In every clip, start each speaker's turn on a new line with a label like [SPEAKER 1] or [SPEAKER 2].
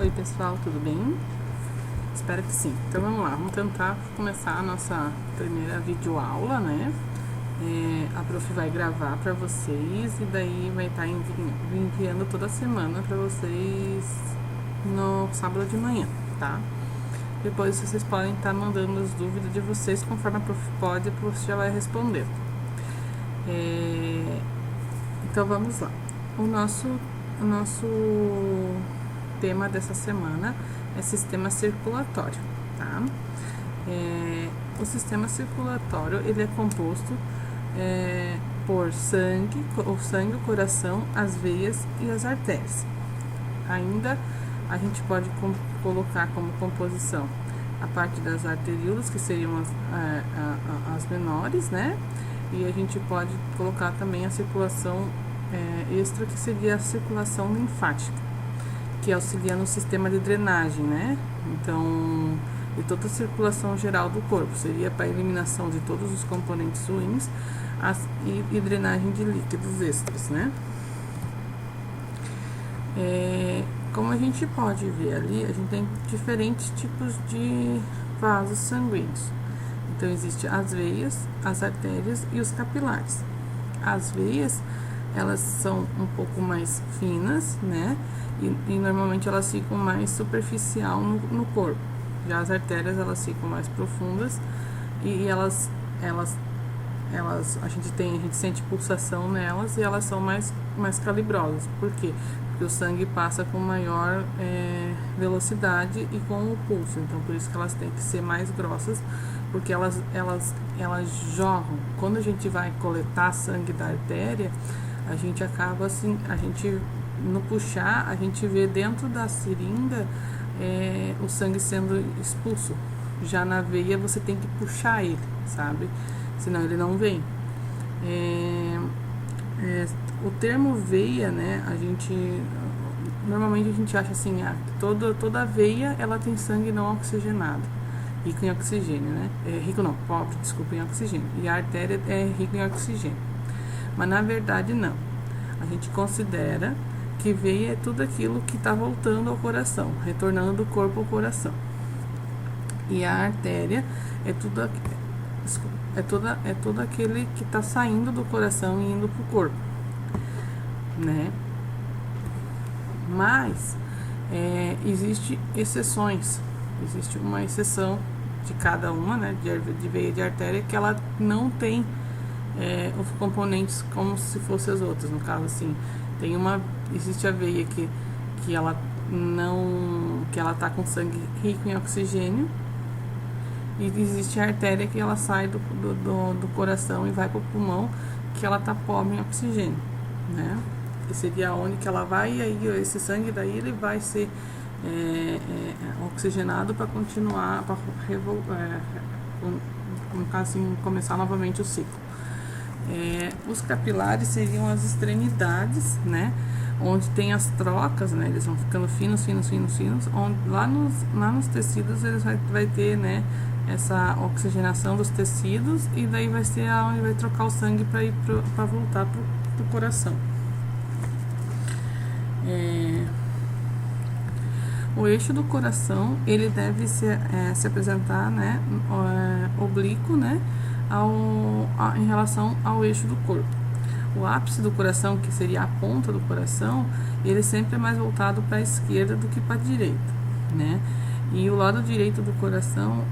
[SPEAKER 1] Oi pessoal, tudo bem? Espero que sim. Então vamos lá, vamos tentar começar a nossa primeira videoaula, né? A prof vai gravar para vocês e daí vai estar enviando toda semana para vocês no sábado de manhã, tá? Depois vocês podem estar mandando as dúvidas de vocês, conforme a prof pode, a prof já vai responder. Então vamos lá. O nosso tema dessa semana é sistema circulatório, tá? O sistema circulatório ele é composto por sangue, o coração, as veias e as artérias. Ainda a gente pode colocar como composição a parte das arteríolas, que seriam as menores, né? E a gente pode colocar também a circulação extra, que seria a circulação linfática, que auxilia no sistema de drenagem, né? Então, e toda a circulação geral do corpo, seria para a eliminação de todos os componentes ruins e drenagem de líquidos extras, né? Como a gente pode ver ali, a gente tem diferentes tipos de vasos sanguíneos. Então, existem as veias, as artérias e os capilares. As veias, elas são um pouco mais finas, né? E normalmente elas ficam mais superficial no corpo. Já as artérias, elas ficam mais profundas e a gente sente pulsação nelas e elas são mais calibrosas. Por quê? Porque o sangue passa com maior velocidade e com o pulso. Então, por isso que elas têm que ser mais grossas, porque elas jorram. Quando a gente vai coletar sangue da artéria, a gente acaba assim, no puxar, a gente vê dentro da seringa o sangue sendo expulso. Já na veia você tem que puxar ele, sabe? Senão ele não vem. O termo veia, né? Normalmente a gente acha assim, toda veia ela tem sangue não oxigenado, rico em oxigênio, né? Pobre, desculpa, em oxigênio. E a artéria é rica em oxigênio. Mas na verdade não. A gente considera que veia é tudo aquilo que está voltando ao coração, retornando do corpo ao coração. E a artéria é tudo aquele que está saindo do coração e indo para o corpo, né? Mas existe exceções. Existe uma exceção de cada uma, né? De veia e de artéria, que ela não tem os componentes como se fossem as outras. No caso, assim, existe a veia que ela tá com sangue rico em oxigênio, e existe a artéria que ela sai do coração e vai para o pulmão, que ela tá pobre em oxigênio, né? Que seria onde que ela vai, e aí esse sangue daí ele vai ser oxigenado para continuar, para assim, começar novamente o ciclo. Os capilares seriam as extremidades, né? Onde tem as trocas, né? Eles vão ficando finos, onde lá nos tecidos eles vai ter, né? Essa oxigenação dos tecidos, e daí vai ser onde vai trocar o sangue para voltar pro coração. O eixo do coração ele deve se apresentar, né? Oblíquo, né? Em relação ao eixo do corpo. O ápice do coração, que seria a ponta do coração, ele sempre é mais voltado para a esquerda do que para a direita, né? E o lado direito do coração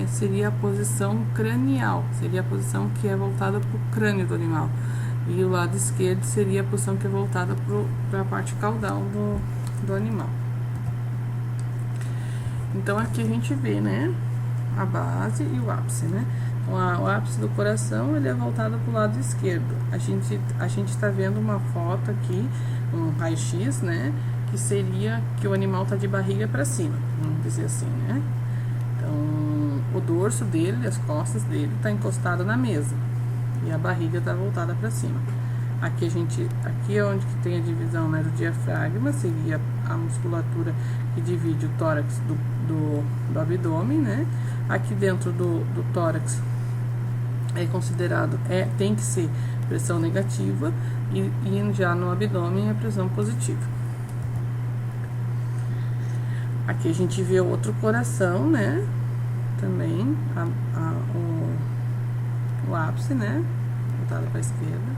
[SPEAKER 1] seria a posição cranial, seria a posição que é voltada para o crânio do animal. E o lado esquerdo seria a posição que é voltada para a parte caudal do animal. Então aqui a gente vê, né, a base e o ápice, né? O ápice do coração ele é voltado para o lado esquerdo. A gente está vendo uma foto aqui, um raio-x, né? Que seria que o animal está de barriga para cima, vamos dizer assim, né? Então, o dorso dele, as costas dele, está encostado na mesa e a barriga está voltada para cima. Aqui é onde que tem a divisão, né, do diafragma, seria a musculatura que divide o tórax do abdômen, né? Aqui dentro do tórax é considerado, tem que ser pressão negativa, e já no abdômen é pressão positiva. Aqui a gente vê outro coração, né? Também, o ápice, né? Voltado para a esquerda.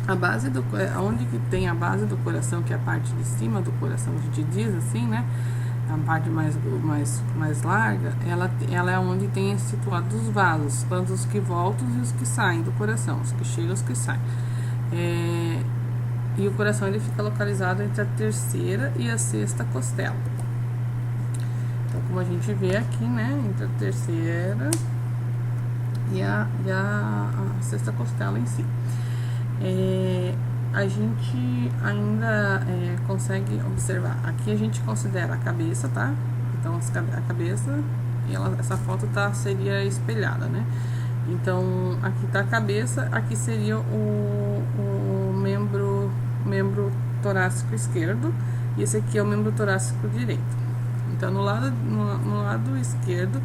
[SPEAKER 1] A base do... Onde que tem a base do coração, que é a parte de cima do coração, a gente diz assim, né? A parte mais larga, ela é onde tem situados os vasos, tanto os que voltam e os que saem do coração, os que chegam e os que saem. E o coração ele fica localizado entre a terceira e a sexta costela. Então, como a gente vê aqui, né, entre a terceira e a sexta costela em si. A gente ainda consegue observar. Aqui a gente considera a cabeça, tá? Então, a cabeça, essa foto seria espelhada, né? Então, aqui tá a cabeça, aqui seria o membro torácico esquerdo, e esse aqui é o membro torácico direito. Então, no lado esquerdo,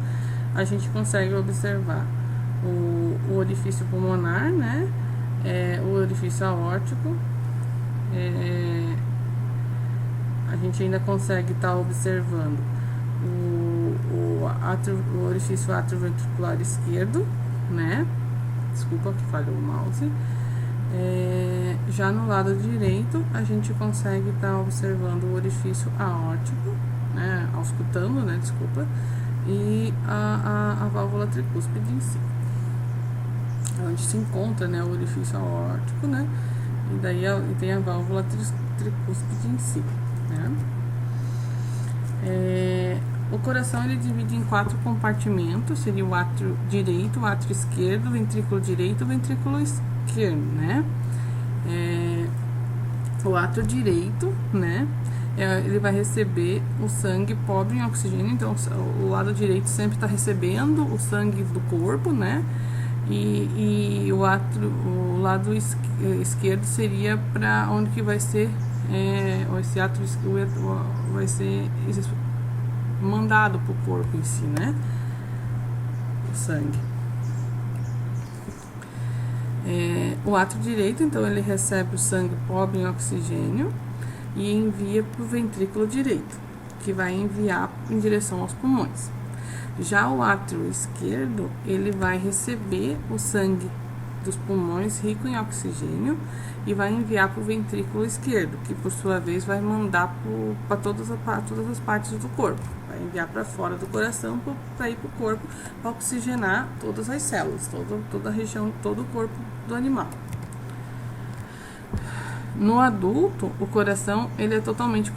[SPEAKER 1] a gente consegue observar o orifício pulmonar, né? O orifício aórtico. A gente ainda consegue estar observando o orifício atrioventricular esquerdo, né? Desculpa que falhou o mouse. Já no lado direito, a gente consegue estar observando o orifício aórtico, né? Auscultando, né? Desculpa. E a válvula tricúspide em si, onde se encontra, né, o orifício aórtico, né, e daí tem a válvula tricúspide em si, né. O coração ele divide em 4 compartimentos, seria o átrio direito, o átrio esquerdo, o ventrículo direito e o ventrículo esquerdo, né. O átrio direito, né, ele vai receber o sangue pobre em oxigênio, então o lado direito sempre está recebendo o sangue do corpo, né. E o lado esquerdo seria para onde que vai ser esse átrio vai ser mandado para o corpo em si, né? O sangue. O átrio direito, então, ele recebe o sangue pobre em oxigênio e envia para o ventrículo direito, que vai enviar em direção aos pulmões. Já o átrio esquerdo, ele vai receber o sangue dos pulmões rico em oxigênio e vai enviar para o ventrículo esquerdo, que por sua vez vai mandar para todas as partes do corpo. Vai enviar para fora do coração para ir para o corpo, para oxigenar todas as células, toda a região, todo o corpo do animal. No adulto, o coração ele é totalmente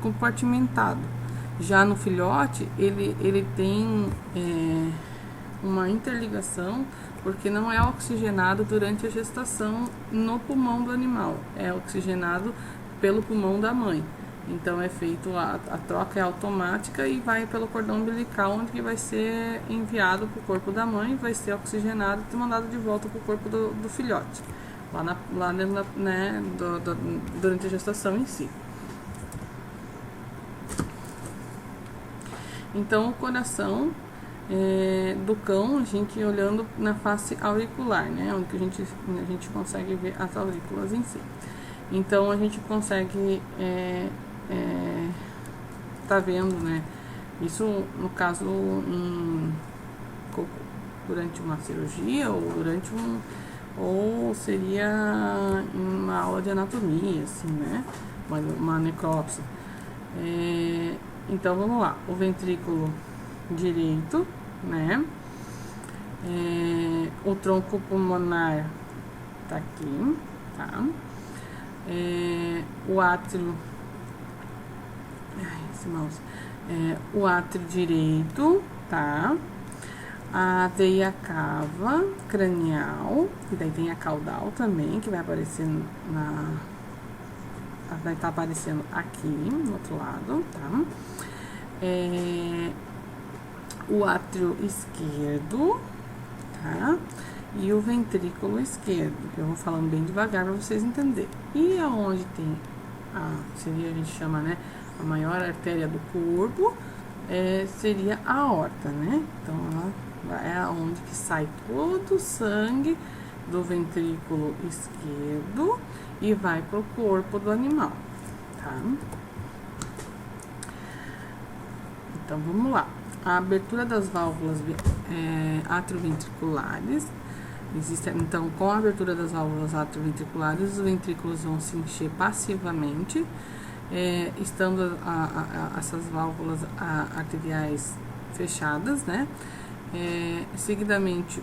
[SPEAKER 1] compartimentado. Já no filhote, ele tem uma interligação, porque não é oxigenado durante a gestação no pulmão do animal, é oxigenado pelo pulmão da mãe. Então é feito a troca é automática e vai pelo cordão umbilical, onde que vai ser enviado para o corpo da mãe, vai ser oxigenado e mandado de volta para o corpo do filhote, lá dentro, né, durante a gestação em si. Então, o coração do cão, a gente olhando na face auricular, né? Onde que a gente consegue ver as aurículas em si. Então, a gente consegue tá vendo, né? Isso, no caso, durante uma cirurgia ou seria em uma aula de anatomia, assim, né? Uma necrópsia. Então, vamos lá. O ventrículo direito, né? O tronco pulmonar tá aqui, tá? O átrio... esse mouse. O átrio direito, tá? A veia cava cranial, e daí tem a caudal também, que vai aparecer vai estar aparecendo aqui, no outro lado, tá? O átrio esquerdo, tá? E o ventrículo esquerdo, que eu vou falando bem devagar para vocês entenderem. E aonde tem a gente chama, né, a maior artéria do corpo, seria a aorta, né? Então, ela é onde que sai todo o sangue do ventrículo esquerdo e vai pro corpo do animal, tá? Então, vamos lá. A abertura das válvulas atrioventriculares. Então, com a abertura das válvulas atrioventriculares, os ventrículos vão se encher passivamente, estando essas válvulas arteriais fechadas, né? Seguidamente,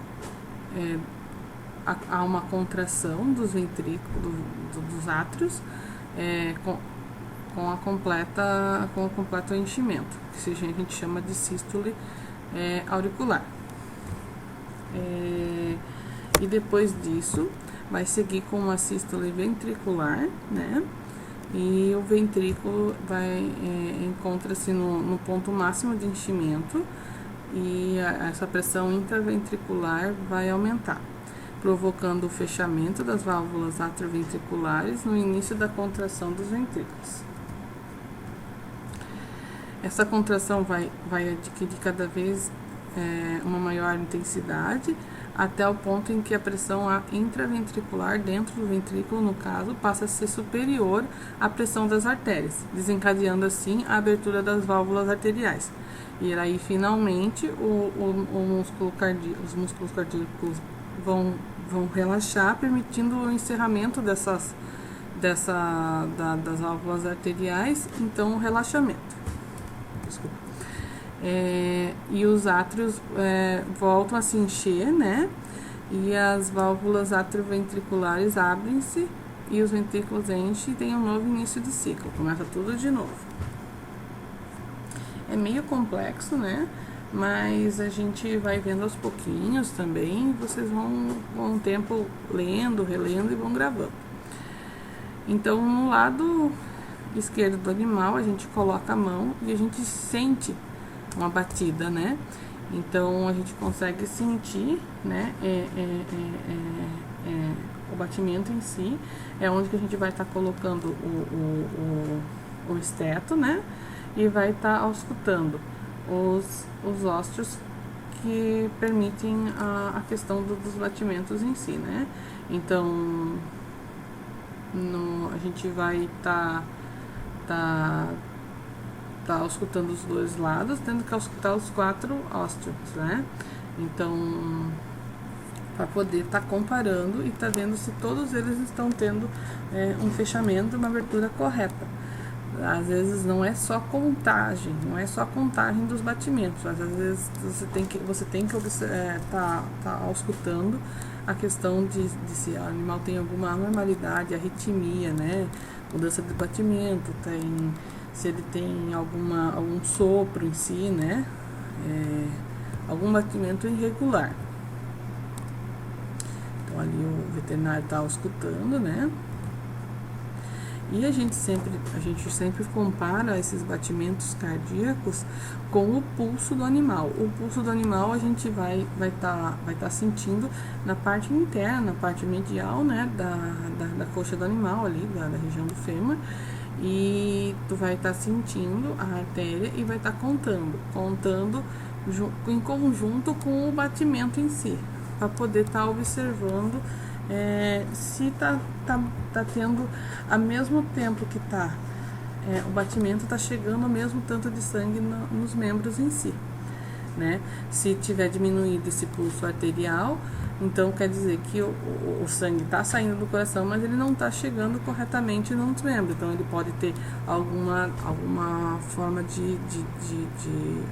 [SPEAKER 1] há uma contração dos ventrículos, dos átrios, com o completo enchimento, que a gente chama de sístole auricular. E depois disso, vai seguir com uma sístole ventricular, né? E o ventrículo encontra-se no ponto máximo de enchimento, e essa pressão intraventricular vai aumentar, provocando o fechamento das válvulas atrioventriculares no início da contração dos ventrículos. Essa contração vai adquirir cada vez uma maior intensidade, até o ponto em que a pressão intraventricular dentro do ventrículo, no caso, passa a ser superior à pressão das artérias, desencadeando assim a abertura das válvulas arteriais. E aí, finalmente, os músculos cardíacos vão relaxar, permitindo o encerramento das válvulas arteriais, então o relaxamento. Desculpa. E os átrios voltam a se encher, né? E as válvulas atrioventriculares abrem-se e os ventrículos enchem e tem um novo início de ciclo. Começa tudo de novo. É meio complexo, né? Mas a gente vai vendo aos pouquinhos também. Vocês vão um tempo lendo, relendo e vão gravando. Então, no lado esquerdo do animal, a gente coloca a mão e a gente sente uma batida, né? Então, a gente consegue sentir, né? O batimento em si é onde que a gente vai estar colocando o esteto, né? E vai estar auscultando os ósseos que permitem a questão dos batimentos em si, né? Então, a gente vai estar auscultando os dois lados, tendo que auscultar os 4 ósseos, né? Então, para poder estar comparando e vendo se todos eles estão tendo um fechamento, uma abertura correta. Às vezes não é só contagem, dos batimentos, às vezes você tem que tá auscultando a questão de se o animal tem alguma anormalidade, arritmia, né? Mudança de batimento, se ele tem algum sopro em si, né? Algum batimento irregular. Então ali o veterinário está auscultando, né? E a gente sempre compara esses batimentos cardíacos com o pulso do animal. O pulso do animal a gente vai tá sentindo na parte interna, na parte medial, né, da coxa do animal ali, da região do fêmur. E tu vai estar sentindo a artéria e vai estar contando em conjunto com o batimento em si, para poder estar observando se tá tendo ao mesmo tempo que o batimento tá chegando ao mesmo tanto de sangue nos membros em si, né? Se tiver diminuído esse pulso arterial, então quer dizer que o sangue está saindo do coração, mas ele não está chegando corretamente nos membros. Então ele pode ter alguma forma de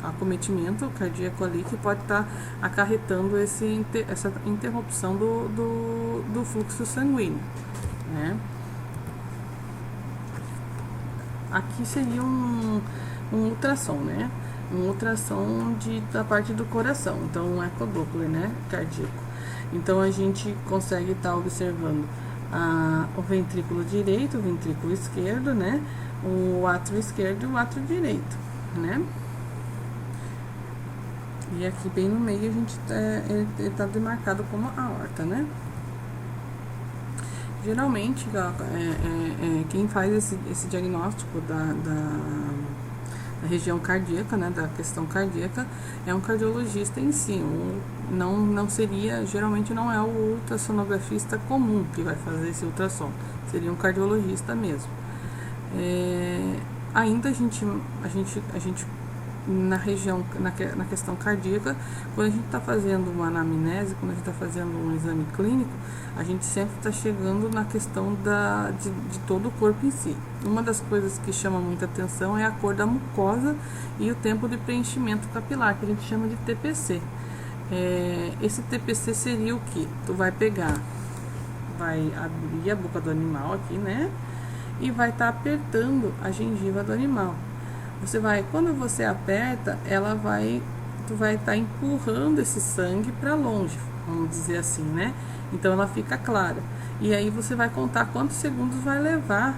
[SPEAKER 1] acometimento cardíaco ali, que pode estar acarretando essa interrupção do fluxo sanguíneo, né? Aqui seria um ultrassom, né? Um ultrassom da parte do coração, então um ecodoppler, né? Cardíaco. Então a gente consegue estar observando o ventrículo direito, o ventrículo esquerdo, né? O átrio esquerdo e o átrio direito, né? E aqui bem no meio a gente ele tá demarcado como a aorta, né? Geralmente quem faz esse diagnóstico da região cardíaca, né, da questão cardíaca, é um cardiologista em si. Não seria, geralmente não é o ultrassonografista comum que vai fazer esse ultrassom, seria um cardiologista mesmo. Ainda a gente na região, na questão cardíaca, quando a gente está fazendo uma anamnese, quando a gente está fazendo um exame clínico, a gente sempre está chegando na questão de todo o corpo em si. Uma das coisas que chama muita atenção é a cor da mucosa e o tempo de preenchimento capilar, que a gente chama de TPC. Esse TPC seria o que? Tu vai abrir a boca do animal aqui, né? E vai estar apertando a gengiva do animal. Quando você aperta, tu vai estar empurrando esse sangue para longe, vamos dizer assim, né? Então ela fica clara. E aí você vai contar quantos segundos vai levar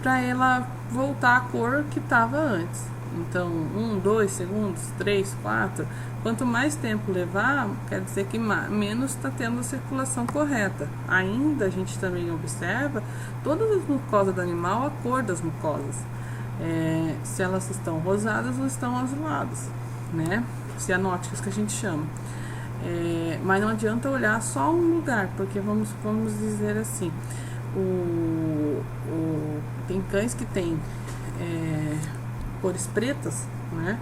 [SPEAKER 1] para ela voltar à cor que estava antes. Então, 1, 2 segundos, 3, 4. Quanto mais tempo levar, quer dizer que menos está tendo a circulação correta. Ainda a gente também observa todas as mucosas do animal, a cor das mucosas. Se elas estão rosadas ou estão azuladas, né? Cianóticas que a gente chama. Mas não adianta olhar só um lugar, porque vamos dizer assim, tem cães que têm cores pretas, né?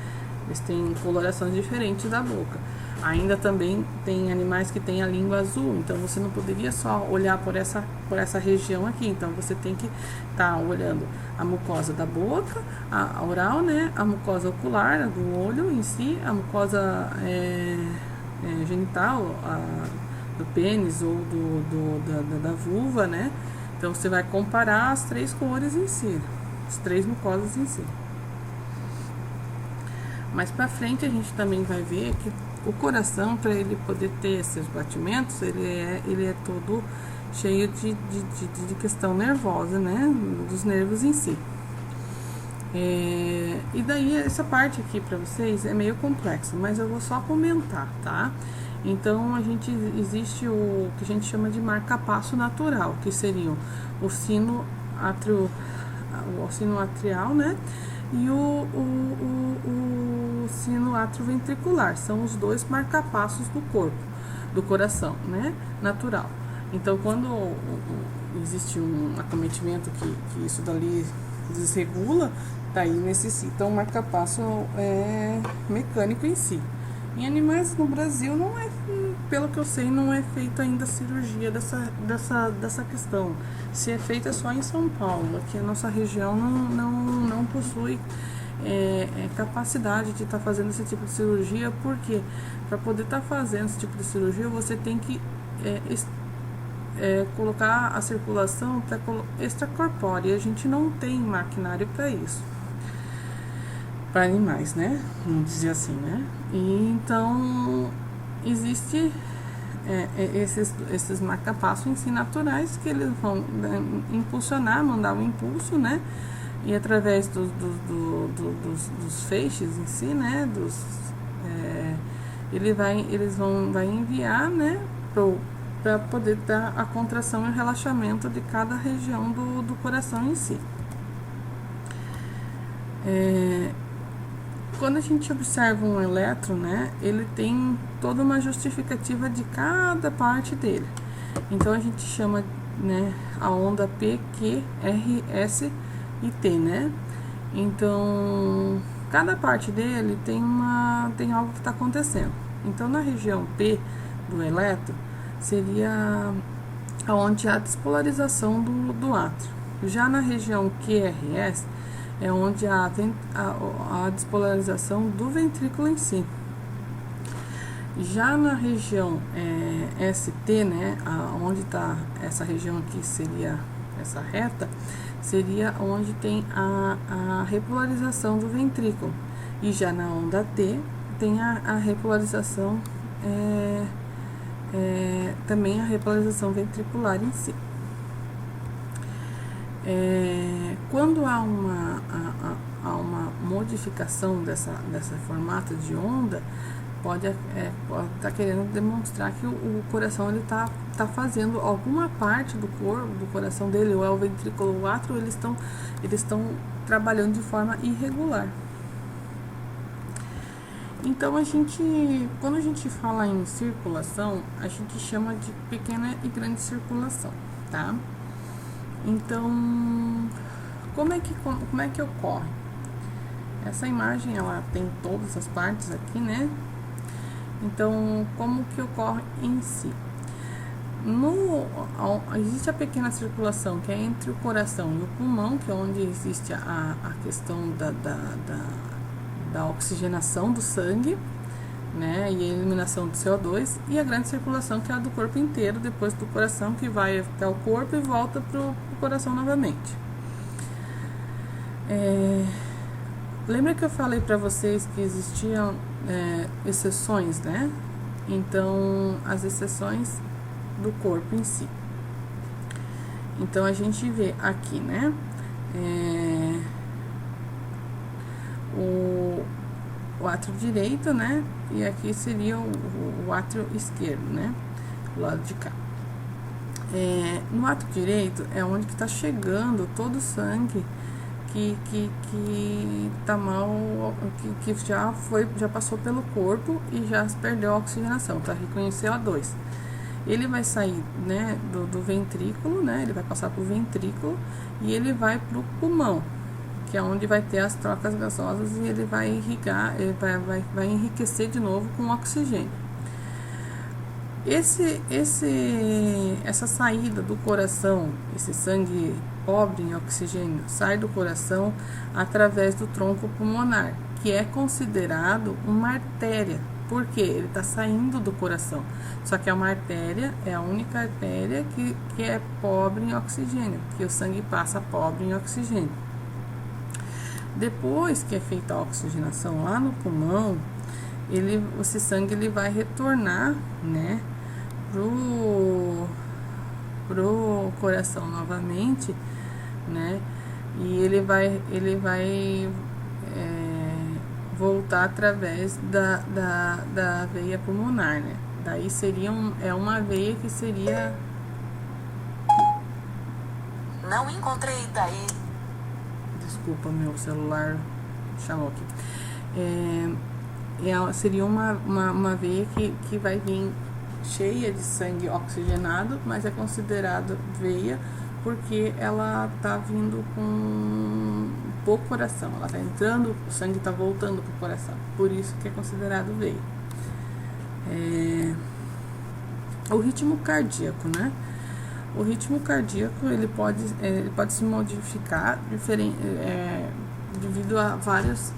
[SPEAKER 1] Eles têm colorações diferentes da boca. Ainda também tem animais que têm a língua azul, então você não poderia só olhar por essa região aqui. Então você tem que estar olhando a mucosa da boca, a oral, né? A mucosa ocular, do olho em si, a mucosa genital, do pênis ou da vulva, né? Então você vai comparar as 3 cores em si, as 3 mucosas em si. Mais pra frente a gente também vai ver que o coração, para ele poder ter esses batimentos, ele é todo cheio de questão nervosa, né? Dos nervos em si. E daí essa parte aqui para vocês é meio complexo, mas eu vou só comentar, tá? Então existe o que a gente chama de marca-passo natural, que seriam o sino atrial, né? E o sino atrioventricular, são os 2 marcapassos do corpo, do coração, né? Natural. Então, quando existe um acometimento que isso dali desregula, daí necessita um marcapasso mecânico em si. Em animais no Brasil não é, pelo que eu sei, não é feita ainda cirurgia dessa questão. Se é feita só em São Paulo, que a nossa região não possui capacidade de estar fazendo esse tipo de cirurgia, porque para poder estar fazendo esse tipo de cirurgia você tem que colocar a circulação extracorpórea, e a gente não tem maquinário para isso, para animais, né? Vamos dizer assim, né? E então existe esses marca-passos em si naturais, que eles vão impulsionar, mandar um impulso, né? E através dos feixes em si, né? Eles vão enviar, né? Para poder dar a contração e o relaxamento de cada região do coração em si. Quando a gente observa um elétron, né, ele tem toda uma justificativa de cada parte dele. Então a gente chama, né, a onda P, Q, R, S e T, né? Então cada parte dele tem algo que está acontecendo. Então na região P do elétron seria onde há a despolarização do átrio. Já na região QRS é onde há a despolarização do ventrículo em si. Já na região ST, né, onde está essa região aqui, seria essa reta, seria onde tem a repolarização do ventrículo. E já na onda T tem a repolarização, também a repolarização ventricular em si. Quando há uma modificação dessa formato de onda, pode estar querendo demonstrar que o coração ele tá fazendo alguma parte do corpo, do coração dele, ou é o ventrículo ou o átrio, eles estão trabalhando de forma irregular. Então quando a gente fala em circulação, a gente chama de pequena e grande circulação, tá? Então, como é que ocorre? Essa imagem, ela tem todas as partes aqui, né? Então, como que ocorre em si? Existe a pequena circulação, que é entre o coração e o pulmão, que é onde existe a questão da oxigenação do sangue, né, e a eliminação do CO2, e a grande circulação, que é a do corpo inteiro, depois do coração, que vai até o corpo e volta para o coração novamente. Lembra que eu falei para vocês que existiam exceções, né? Então, as exceções do corpo em si. Então, a gente vê aqui, né? O átrio direito, né? E aqui seria o átrio esquerdo, né? Do lado de cá. No átrio direito é onde que está chegando todo o sangue que tá mal, que já passou pelo corpo e já perdeu a oxigenação, tá rico em CO2. Ele vai sair, né, do ventrículo, né? Ele vai passar pro ventrículo e ele vai pro pulmão, que é onde vai ter as trocas gasosas, e ele vai irrigar, ele vai enriquecer de novo com oxigênio. Essa saída do coração, esse sangue pobre em oxigênio, sai do coração através do tronco pulmonar, que é considerado uma artéria, porque ele está saindo do coração. Só que uma artéria é a única artéria que é pobre em oxigênio, que o sangue passa pobre em oxigênio. Depois que é feita a oxigenação lá no pulmão, esse sangue ele vai retornar, né, pro coração novamente, né, e ele vai voltar através da veia pulmonar, né. Daí seria uma veia que seria...
[SPEAKER 2] Não encontrei daí.
[SPEAKER 1] Desculpa, meu celular chamou aqui. Seria uma veia que vai vir cheia de sangue oxigenado, mas é considerado veia porque ela tá vindo pro coração, ela tá entrando, o sangue tá voltando pro coração, por isso que é considerado veia. O ritmo cardíaco, né? O ritmo cardíaco ele pode se modificar devido a vários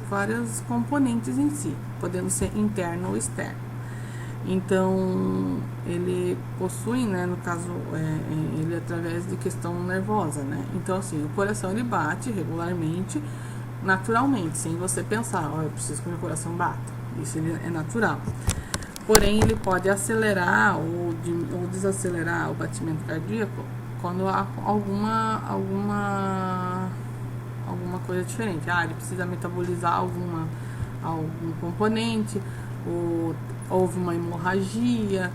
[SPEAKER 1] componentes em si, podendo ser interno ou externo. Então, ele possui, né, no caso, ele através de questão nervosa, né? Então, assim, o coração ele bate regularmente, naturalmente, sem você pensar, eu preciso que meu coração bata. Isso ele é natural. Porém, ele pode acelerar ou desacelerar o batimento cardíaco quando há alguma coisa diferente. Ele precisa metabolizar algum componente, ou houve uma hemorragia,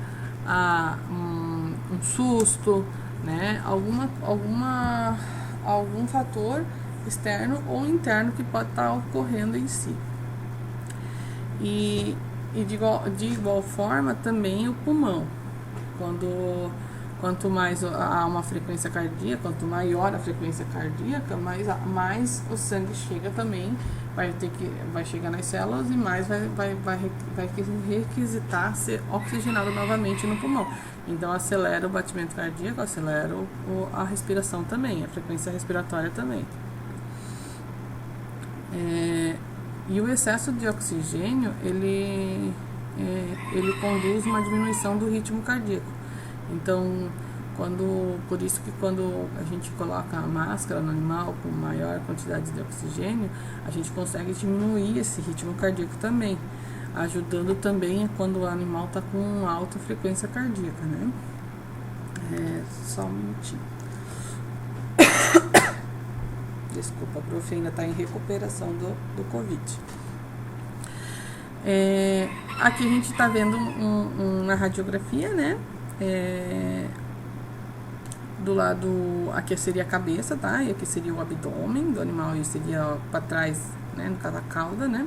[SPEAKER 1] um susto, né? Algum fator externo ou interno que pode estar ocorrendo em si. E de igual forma também o pulmão. Quanto mais há uma frequência cardíaca, quanto maior a frequência cardíaca, mais o sangue chega também, vai chegar nas células e mais vai requisitar ser oxigenado novamente no pulmão. Então acelera o batimento cardíaco, acelera a respiração também, a frequência respiratória também. E o excesso de oxigênio, ele conduz uma diminuição do ritmo cardíaco. Então, por isso que quando a gente coloca a máscara no animal com maior quantidade de oxigênio, a gente consegue diminuir esse ritmo cardíaco também, ajudando também quando o animal está com alta frequência cardíaca, né? Só um minutinho. Desculpa, a prof ainda está em recuperação do Covid. Aqui a gente está vendo na radiografia, né? Do lado, aqui seria a cabeça, tá? E aqui seria o abdômen do animal, e seria para trás, né? No caso a cauda, né?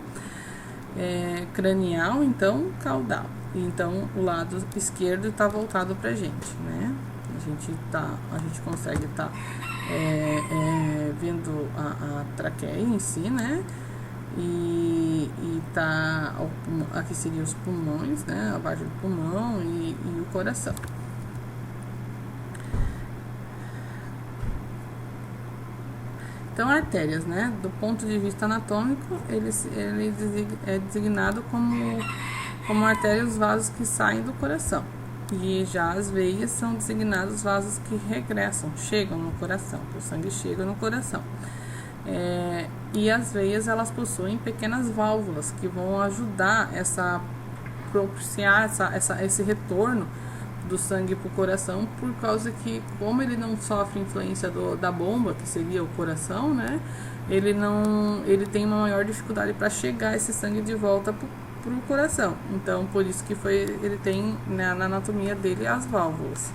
[SPEAKER 1] Cranial, então caudal. Então o lado esquerdo está voltado pra gente, né? A gente consegue estar vendo a traqueia em si, né? e tá aqui seria os pulmões, né, a parte do pulmão e o coração. Então, artérias, né, do ponto de vista anatômico, ele é designado como artérias os vasos que saem do coração. E já as veias são designados vasos que regressam, chegam no coração, que o sangue chega no coração. E as veias, elas possuem pequenas válvulas que vão ajudar propiciar esse retorno do sangue para o coração, por causa que, como ele não sofre influência da bomba, que seria o coração, né, ele tem uma maior dificuldade para chegar esse sangue de volta para o coração. Então, por isso que ele tem, né, na anatomia dele, as válvulas.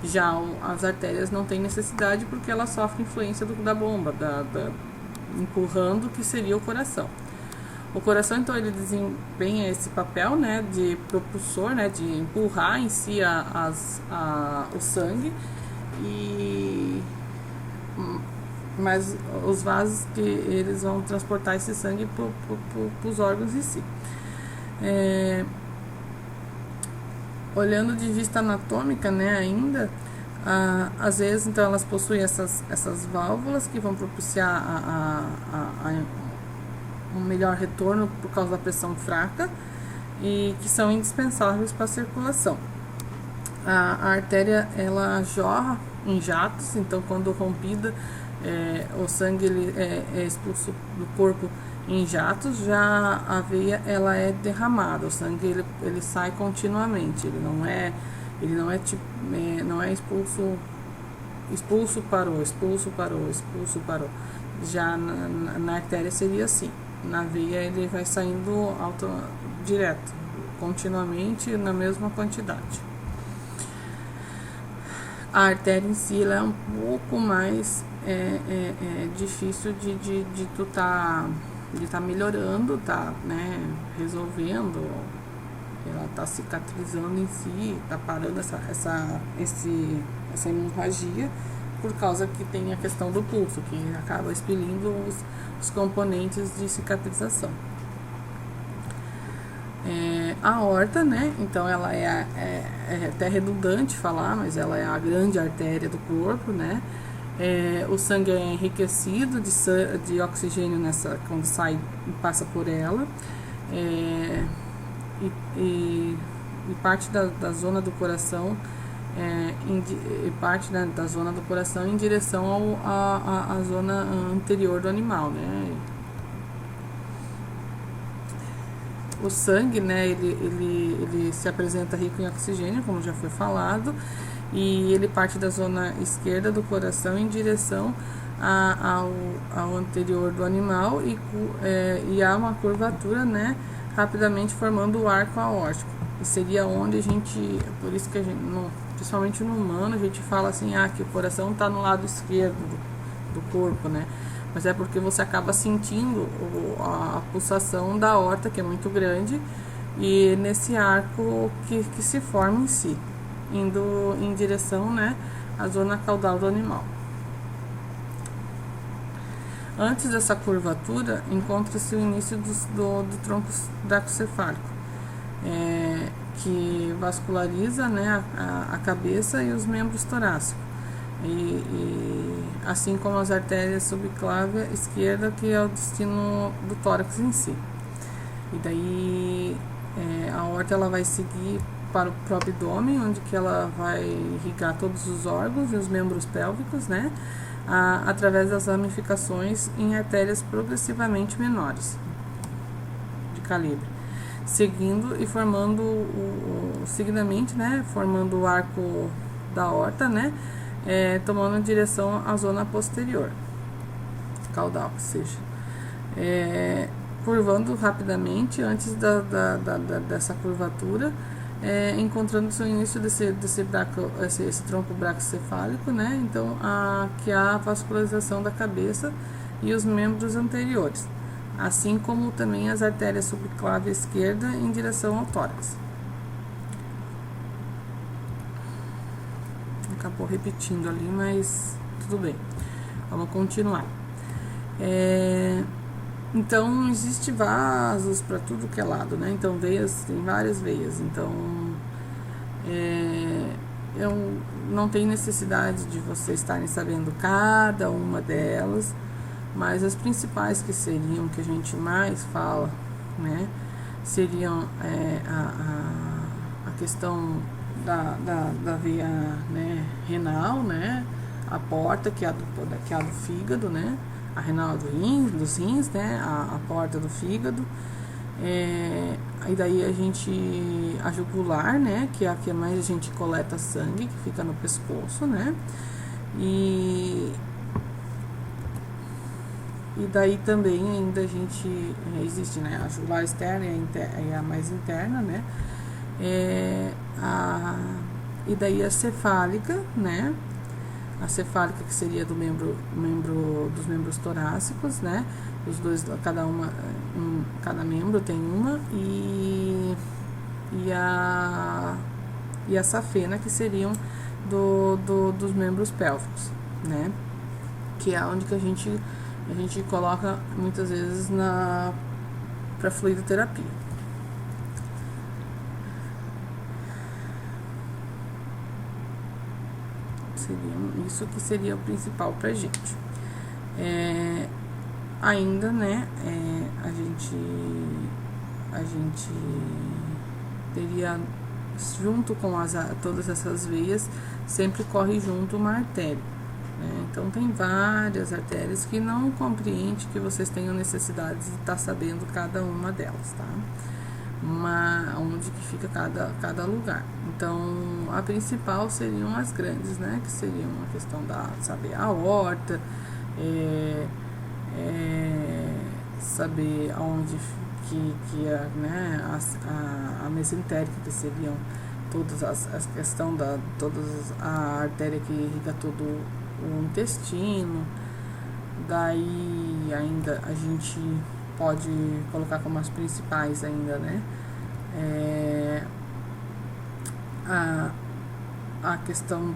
[SPEAKER 1] Já as artérias não tem necessidade, porque elas sofrem influência da bomba, empurrando, que seria o coração. O coração, então, ele desempenha esse papel, né, de propulsor, né, de empurrar em si o sangue, mas os vasos que eles vão transportar esse sangue para os órgãos em si. Olhando de vista anatômica, né, ainda, às vezes, então, elas possuem essas válvulas que vão propiciar um melhor retorno por causa da pressão fraca e que são indispensáveis para a circulação. A artéria, ela jorra em jatos, então, quando rompida, o sangue é expulso do corpo em jatos. Já a veia, ela é derramada, o sangue ele sai continuamente, ele não é expulso, parou, expulso, parou, expulso, parou. Já na artéria seria assim. Na veia ele vai saindo direto, continuamente, na mesma quantidade. A artéria em si, ela é um pouco mais difícil de tu tá melhorando, né, resolvendo. Ela tá cicatrizando em si, tá parando essa hemorragia, por causa que tem a questão do pulso, que acaba expelindo os componentes de cicatrização. A aorta, né, então ela é até redundante falar, mas ela é a grande artéria do corpo, né. O sangue é enriquecido de oxigênio quando sai e passa por ela, e parte da zona do coração, parte da zona do coração em direção à zona anterior do animal, né. O sangue, né, ele se apresenta rico em oxigênio, como já foi falado, e ele parte da zona esquerda do coração em direção ao anterior do animal, e há uma curvatura, né, rapidamente formando o arco aórtico. E seria onde por isso que principalmente no humano, a gente fala assim, que o coração está no lado esquerdo do corpo, né? Mas é porque você acaba sentindo a pulsação da aorta, que é muito grande, e nesse arco que se forma em si, indo em direção, né, à zona caudal do animal. Antes dessa curvatura, encontra-se o início do tronco brachicefálico, que vasculariza, né, a cabeça e os membros torácicos, assim como as artérias subclávia esquerda, que é o destino do tórax em si. E daí a aorta, ela vai seguir para o abdômen, onde que ela vai irrigar todos os órgãos e os membros pélvicos, né, através das ramificações em artérias progressivamente menores de calibre, seguindo e formando seguidamente, né, formando o arco da aorta, né, tomando direção à zona posterior caudal, ou seja, curvando rapidamente antes dessa curvatura, encontrando-se o início desse tronco brachicefálico, né? Então, que há a vascularização da cabeça e os membros anteriores, assim como também as artérias subclávia esquerda em direção ao tórax. Acabou repetindo ali, mas tudo bem. Vamos continuar. Então, existe vasos para tudo que é lado, né? Então, veias, tem várias veias. Então, eu não tenho necessidade de vocês estarem sabendo cada uma delas, mas as principais que seriam, que a gente mais fala, né? Seriam a questão da veia, né, renal, né? A porta, que é a do fígado, né? A renal dos rins, né? A porta do fígado. Aí daí a jugular, né? Que é a que mais a gente coleta sangue, que fica no pescoço, né? E daí também ainda a gente existe, né? A jugular externa e a mais interna, né? E daí a cefálica, né? A cefálica, que seria dos membros torácicos, né? Os dois, cada membro tem uma, e a safena, que seriam dos membros pélvicos, né? Que é onde que a gente coloca muitas vezes para fluidoterapia. Isso que seria o principal pra gente. Ainda, né, a gente teria, junto com todas essas veias, sempre corre junto uma artéria, né? Então tem várias artérias que não compreende que vocês tenham necessidade de estar sabendo cada uma delas, tá? Onde que fica cada lugar. Então, a principal seriam as grandes, né? Que seriam a questão da saber a aorta, saber aonde né, a mesentérica, que seriam todas as questão a artéria que irriga todo o intestino. Daí ainda a gente pode colocar como as principais ainda, né? A questão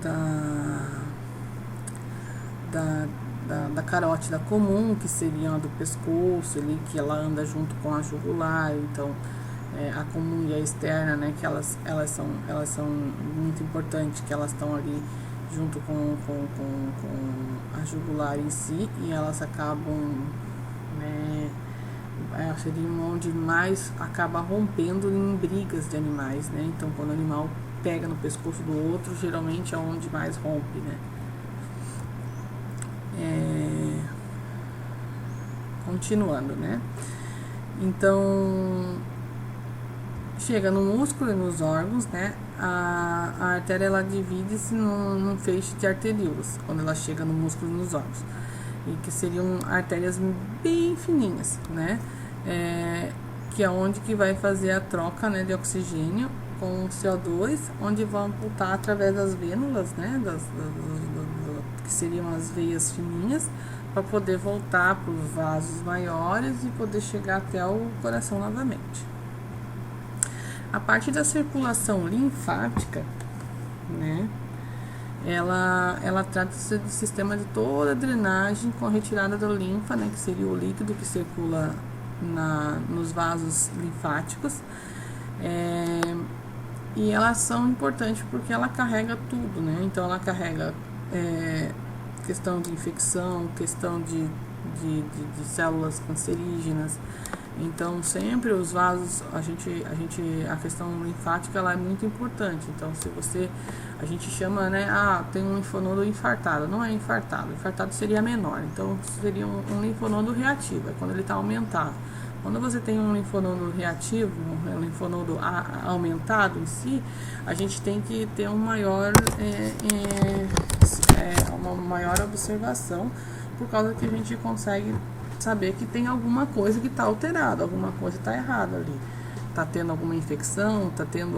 [SPEAKER 1] da carótida comum, que seria a do pescoço ali, que ela anda junto com a jugular. Então, a comum e a externa, né? Que elas são muito importantes, que elas estão ali junto com a jugular em si, e elas acabam, né? Seria onde mais acaba rompendo em brigas de animais, né? Então, quando o animal pega no pescoço do outro, geralmente é onde mais rompe, né? Continuando, né? Então, chega no músculo e nos órgãos, né? A artéria, ela divide-se num feixe de arteríolas, quando ela chega no músculo e nos órgãos, e que seriam artérias bem fininhas, né? Que é onde que vai fazer a troca, né, de oxigênio com CO2, onde vão voltar através das vênulas, né, que seriam as veias fininhas, para poder voltar para os vasos maiores e poder chegar até o coração novamente. A parte da circulação linfática, né, ela trata-se do sistema de toda a drenagem com a retirada da linfa, né, que seria o líquido que circula nos vasos linfáticos, e elas são importantes porque ela carrega tudo, né? Então ela carrega questão de infecção, questão de células cancerígenas. Então sempre os vasos, a questão linfática, ela é muito importante. Então a gente chama, né, tem um linfonodo infartado. Não é infartado, infartado seria menor, então seria um linfonodo reativo, é quando ele está aumentado. Quando você tem um linfonodo reativo, um linfonodo aumentado em si, a gente tem que ter uma maior observação, por causa que a gente consegue saber que tem alguma coisa que está alterada, alguma coisa está errada ali. Está tendo alguma infecção, está tendo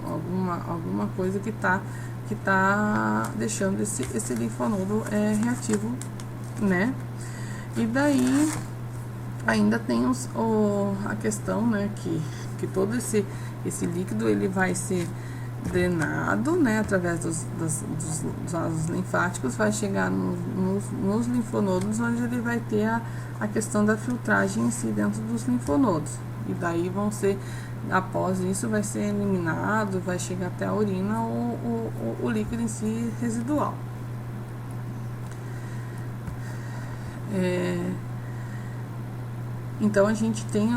[SPEAKER 1] alguma coisa que está deixando esse linfonodo reativo, né? E daí ainda tem a questão, né, que todo esse líquido, ele vai ser drenado, né, através dos vasos linfáticos, vai chegar nos linfonodos, onde ele vai ter a questão da filtragem em si dentro dos linfonodos. E daí vão ser, após isso, vai ser eliminado, vai chegar até a urina o líquido em si residual. Então a gente tem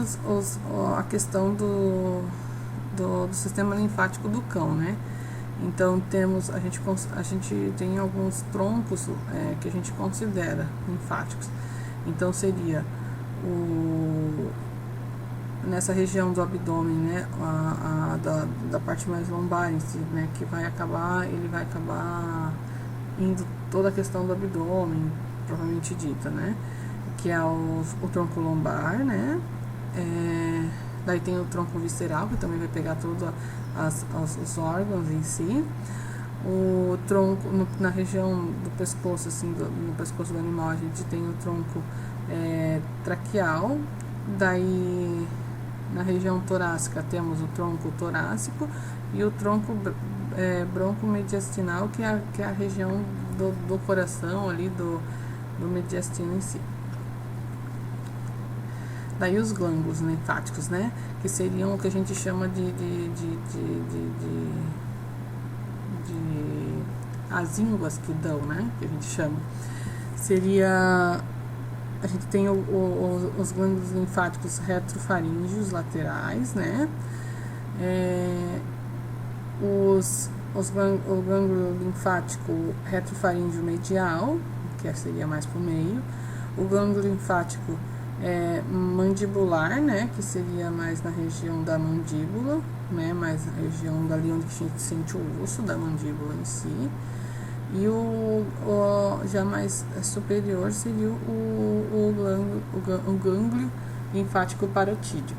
[SPEAKER 1] a questão do sistema linfático do cão, né? Então a gente tem alguns troncos que a gente considera linfáticos. Então seria nessa região do abdômen, né? Da parte mais lombar em si, né? Que ele vai acabar indo toda a questão do abdômen, provavelmente dita, né? Que é o tronco lombar, né? Daí tem o tronco visceral, que também vai pegar todos os órgãos em si. O tronco, na região do pescoço, assim, no pescoço do animal, a gente tem o tronco traqueal. Daí, na região torácica, temos o tronco torácico e o tronco broncomediastinal, que é a região do coração, ali, do mediastino em si. Daí os glândulos linfáticos, né? Que seriam o que a gente chama de as ínguas que dão, né? Que a gente chama. Seria... A gente tem os glândulos linfáticos retrofaríngeos laterais, né? O glândula linfático retrofaríngeo medial, que seria mais para o meio. O glândula linfático mandibular, né, que seria mais na região da mandíbula, né, mais na região dali onde a gente sente o osso da mandíbula em si. E já mais superior seria o gânglio linfático parotídeo.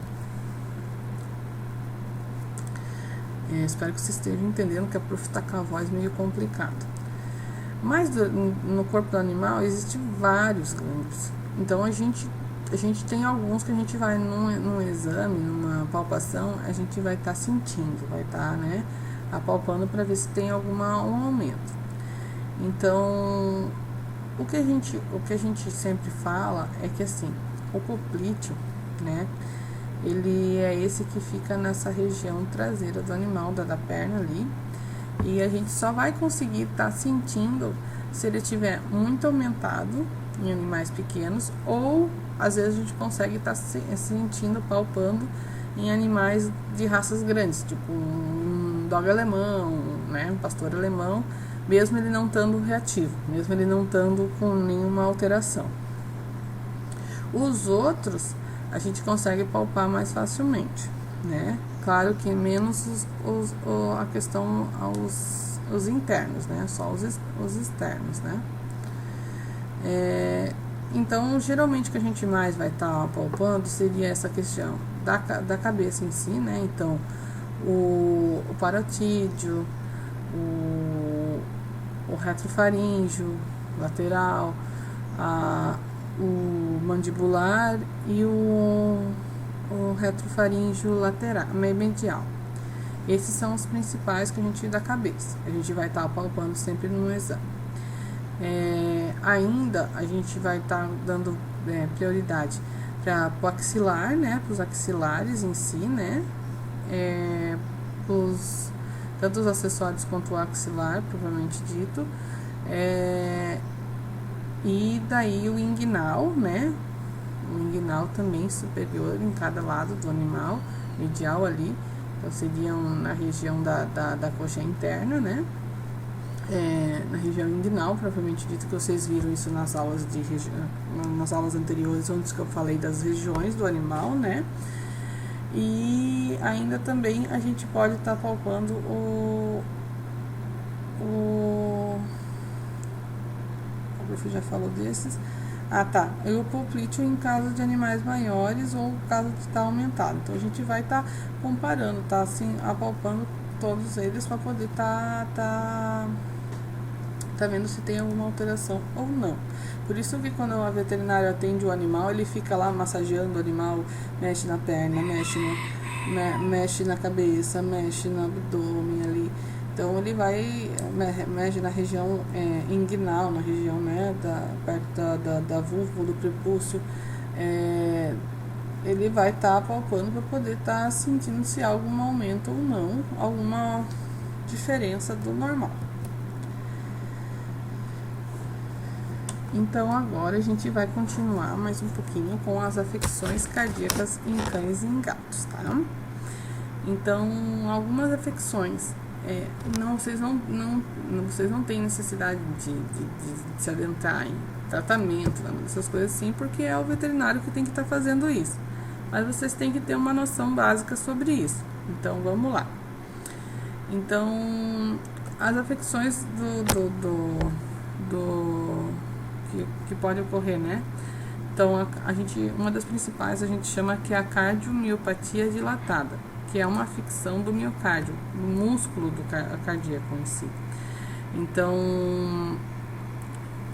[SPEAKER 1] Espero que vocês estejam entendendo que a prof está com a voz meio complicada. Mas no corpo do animal existem vários glândulos. Então a gente tem alguns que a gente vai num exame, numa palpação, a gente vai estar sentindo, vai estar, né, apalpando para ver se tem algum aumento. Então, o que a gente sempre fala é que, assim, o poplíteo, né, ele é esse que fica nessa região traseira do animal, da perna ali, e a gente só vai conseguir estar sentindo se ele estiver muito aumentado em animais pequenos, ou às vezes a gente consegue estar sentindo, palpando em animais de raças grandes, tipo um dog alemão, né, um pastor alemão, mesmo ele não estando reativo, mesmo ele não estando com nenhuma alteração. Os outros a gente consegue palpar mais facilmente, né? Claro que menos a questão os internos, né? Só os externos, né? Então, geralmente o que a gente mais vai estar palpando seria essa questão da cabeça em si, né? Então, o parotídeo, o retrofaríngeo lateral, o mandibular e o retrofaríngeo lateral, medial. Esses são os principais que a gente da cabeça. A gente vai estar palpando sempre no exame. Ainda a gente vai estar dando prioridade para o axilar, né? Para os axilares em si, né? Tanto os acessórios quanto o axilar, propriamente dito. E daí o inguinal, né? O inguinal também superior em cada lado do animal, medial ali. Então seriam na região da coxa interna, né? Na região inguinal, propriamente dito, que vocês viram isso nas aulas anteriores, onde eu falei das regiões do animal, né? E ainda também a gente pode estar palpando o prof já falou desses. E o poplíteo em caso de animais maiores ou caso de estar aumentado. Então a gente vai estar comparando, tá assim, apalpando todos eles para poder tá vendo se tem alguma alteração ou não. Por isso que quando a veterinária atende o animal, ele fica lá massageando o animal, mexe na perna, mexe na cabeça, mexe no abdômen ali, Então ele vai emerge na região inguinal, na região, né, perto da vulva, do prepúcio. Ele vai estar palpando para poder estar sentindo se há algum aumento ou não, alguma diferença do normal. Então agora a gente vai continuar mais um pouquinho com as afecções cardíacas em cães e em gatos, tá? Então, algumas afecções, vocês não têm necessidade de se adentrar em tratamento, essas coisas assim, porque é o veterinário que tem que estar fazendo isso. Mas vocês têm que ter uma noção básica sobre isso. Então, vamos lá. Então, as afecções que pode ocorrer, né? Então, uma das principais a gente chama que é a cardiomiopatia dilatada, que é uma afecção do miocárdio, do músculo cardíaco em si. Então,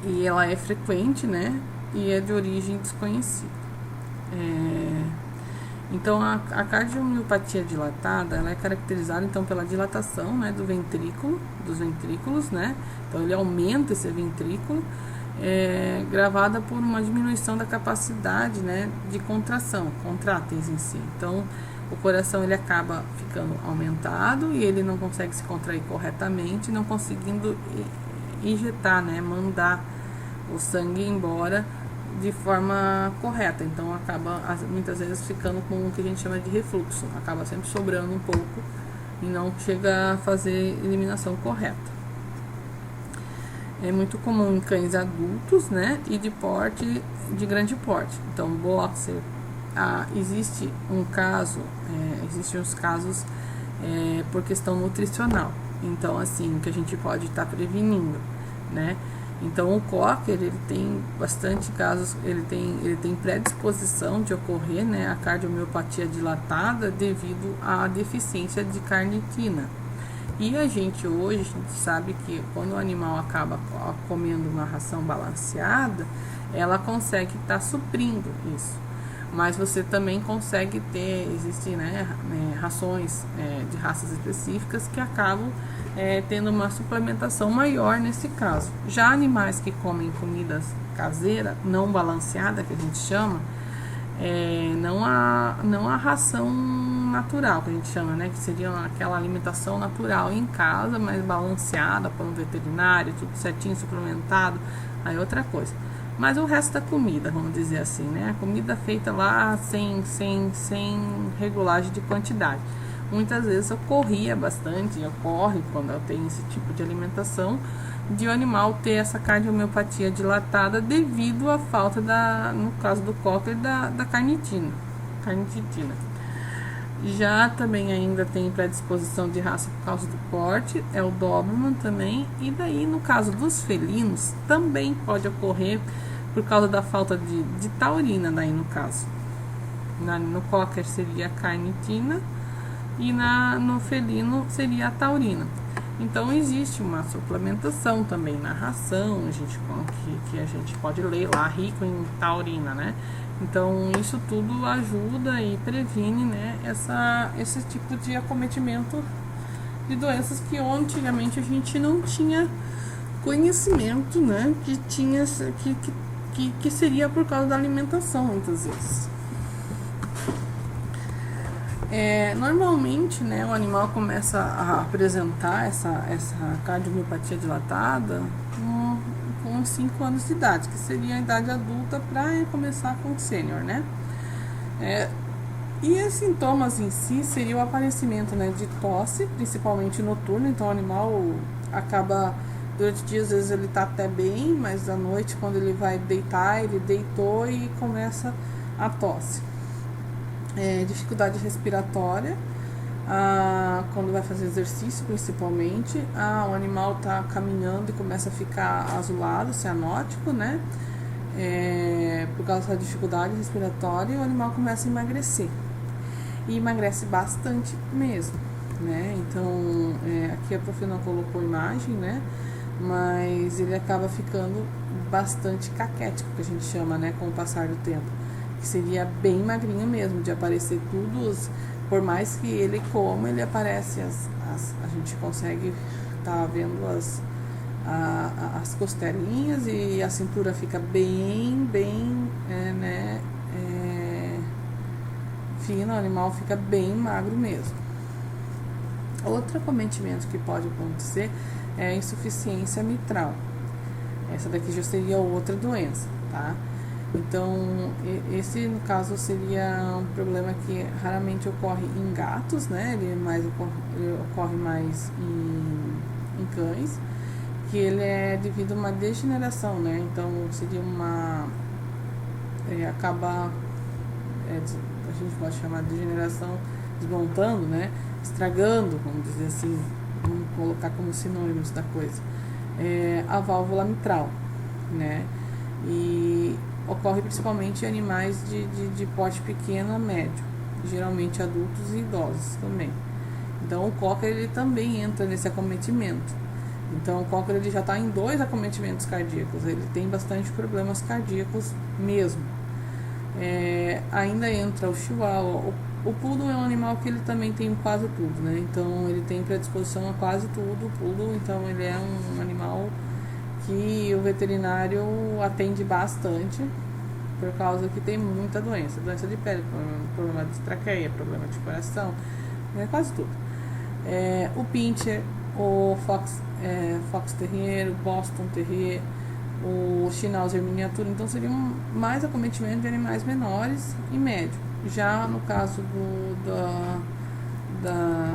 [SPEAKER 1] e ela é frequente, né? E é de origem desconhecida. Então, a cardiomiopatia dilatada, ela é caracterizada então pela dilatação, né, dos ventrículos, né? Então, ele aumenta esse ventrículo, gravada por uma diminuição da capacidade, né, de contráteis em si. Então, o coração ele acaba ficando aumentado e ele não consegue se contrair corretamente, não conseguindo injetar, né, mandar o sangue embora de forma correta. Então acaba muitas vezes ficando com o que a gente chama de refluxo, acaba sempre sobrando um pouco e não chega a fazer eliminação correta. É muito comum em cães adultos, né, e de grande porte. Então, boxer, existem uns casos por questão nutricional. Então, assim, que a gente pode estar prevenindo, né? Então, o cocker, ele tem bastante casos, ele tem predisposição de ocorrer, né, a cardiomiopatia dilatada devido à deficiência de carnitina. E a gente sabe que quando o animal acaba comendo uma ração balanceada, ela consegue estar suprindo isso. Mas você também consegue existem, né, rações de raças específicas que acabam tendo uma suplementação maior nesse caso. Já animais que comem comidas caseiras, não balanceada, que a gente chama, não a ração natural, que a gente chama, né, que seria aquela alimentação natural em casa, mas balanceada por um veterinário, tudo certinho, suplementado, aí outra coisa. Mas o resto da comida, vamos dizer assim, né, a comida feita lá sem regulagem de quantidade. Muitas vezes ocorre quando eu tenho esse tipo de alimentação, de o animal ter essa cardiomiopatia dilatada devido à falta no caso do cocker, da carnitina. Já também ainda tem predisposição de raça por causa do porte, é o Doberman também, e daí no caso dos felinos também pode ocorrer por causa da falta de taurina, daí no caso. No cocker seria a carnitina e no felino seria a taurina. Então existe uma suplementação também na ração, que a gente pode ler lá, rico em taurina, né? Então isso tudo ajuda e previne, né, esse tipo de acometimento de doenças que antigamente a gente não tinha conhecimento, né, que seria por causa da alimentação muitas vezes. Normalmente, né, o animal começa a apresentar essa cardiomiopatia dilatada com 5 anos de idade, que seria a idade adulta para começar com o sênior, né? E os sintomas em si seria o aparecimento, né, de tosse, principalmente noturno. Então o animal acaba, durante o dia às vezes ele tá até bem, mas à noite quando ele vai deitar, ele deitou e começa a tosse. Dificuldade respiratória, quando vai fazer exercício principalmente, o animal está caminhando e começa a ficar azulado, cianótico, né? Por causa da dificuldade respiratória, o animal começa a emagrecer, e emagrece bastante mesmo, né? Então, aqui a prof não colocou imagem, né? Mas ele acaba ficando bastante caquético, que a gente chama, né, com o passar do tempo. Que seria bem magrinho mesmo, de aparecer tudo, por mais que ele coma, ele aparece, a gente consegue tá vendo as costelinhas e a cintura fica bem fina, o animal fica bem magro mesmo. Outro acometimento que pode acontecer é a insuficiência mitral. Essa daqui já seria outra doença, tá? Então, esse no caso seria um problema que raramente ocorre em gatos, né? Ele ocorre mais em cães, que ele é devido a uma degeneração, né? Então, seria a gente pode chamar de degeneração desmontando, né? Estragando, vamos dizer assim, vamos colocar como sinônimos da coisa. A válvula mitral, né? E ocorre principalmente em animais de porte pequeno a médio, geralmente adultos e idosos também. Então o cocker ele também entra nesse acometimento. Então o cocker ele já está em 2 acometimentos cardíacos, ele tem bastante problemas cardíacos mesmo. Ainda entra o chihuahua. O poodle é um animal que ele também tem quase tudo, né? Então ele tem predisposição a quase tudo, o poodle, então ele é um animal que o veterinário atende bastante, por causa que tem muita doença de pele, problema de traqueia, problema de coração, quase tudo. O pincher, o fox terrier, o boston terrier, o schnauzer miniatura, então seriam mais acometimento de animais menores e médio. Já no caso da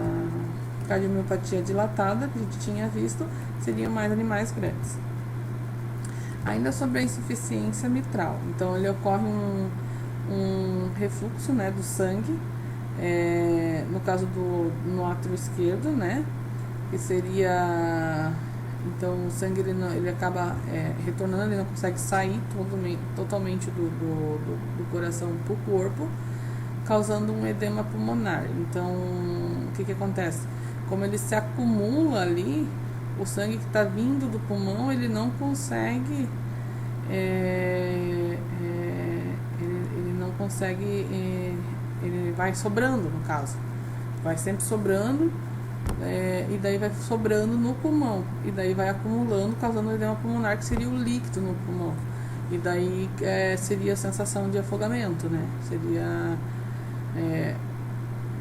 [SPEAKER 1] cardiomiopatia dilatada, que a gente tinha visto, seriam mais animais grandes. Ainda sobre a insuficiência mitral, então ele ocorre um refluxo, né, do sangue, no caso no átrio esquerdo, né, que seria, então o sangue ele acaba retornando, ele não consegue sair totalmente do coração para o corpo, causando um edema pulmonar. Então o que acontece? Como ele se acumula ali, o sangue que está vindo do pulmão, ele não consegue, ele não consegue, ele vai sobrando, no caso, vai sempre sobrando, e daí vai sobrando no pulmão, e daí vai acumulando, causando edema pulmonar, que seria o líquido no pulmão, e daí seria a sensação de afogamento, né?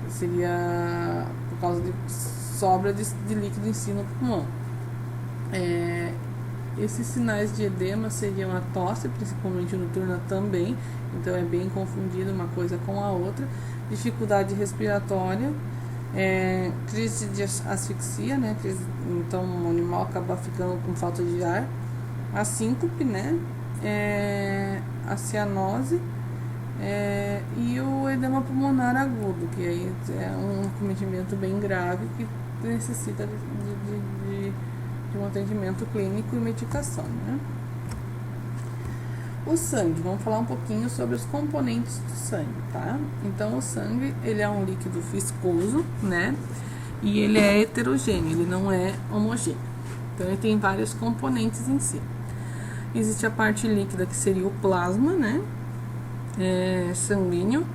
[SPEAKER 1] Seria por causa de sobra de líquido em si no pulmão. Esses sinais de edema seriam a tosse, principalmente noturna também, então é bem confundido uma coisa com a outra, dificuldade respiratória, crise de asfixia, né? Então o animal acaba ficando com falta de ar, a síncope, né? A cianose, e o edema pulmonar agudo, que aí é um acometimento bem grave que necessita de um atendimento clínico e medicação, né? O sangue, vamos falar um pouquinho sobre os componentes do sangue, tá? Então o sangue, ele é um líquido viscoso, né? E ele é heterogêneo, ele não é homogêneo. Então ele tem vários componentes em si. Existe a parte líquida, que seria o plasma, né? Sanguíneo,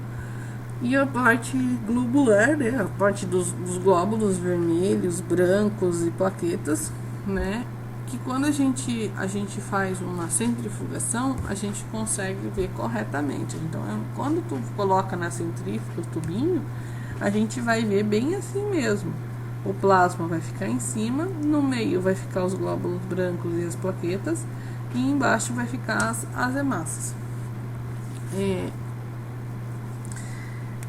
[SPEAKER 1] e a parte globular, né? A parte dos glóbulos vermelhos, brancos e plaquetas, né? Que quando a gente faz uma centrifugação, a gente consegue ver corretamente. Então, quando tu coloca na centrífuga o tubinho, a gente vai ver bem assim mesmo. O plasma vai ficar em cima, no meio vai ficar os glóbulos brancos e as plaquetas, e embaixo vai ficar as hemácias.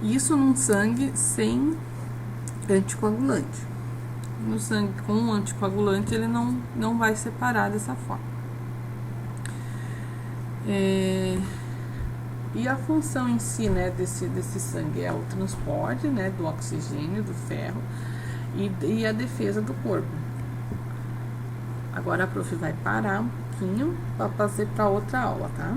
[SPEAKER 1] Isso num sangue sem anticoagulante. No sangue com anticoagulante, ele não vai separar dessa forma. E a função em si, né, desse sangue é o transporte, né, do oxigênio, do ferro, e a defesa do corpo. Agora a prof vai parar um pouquinho para passar para outra aula, tá?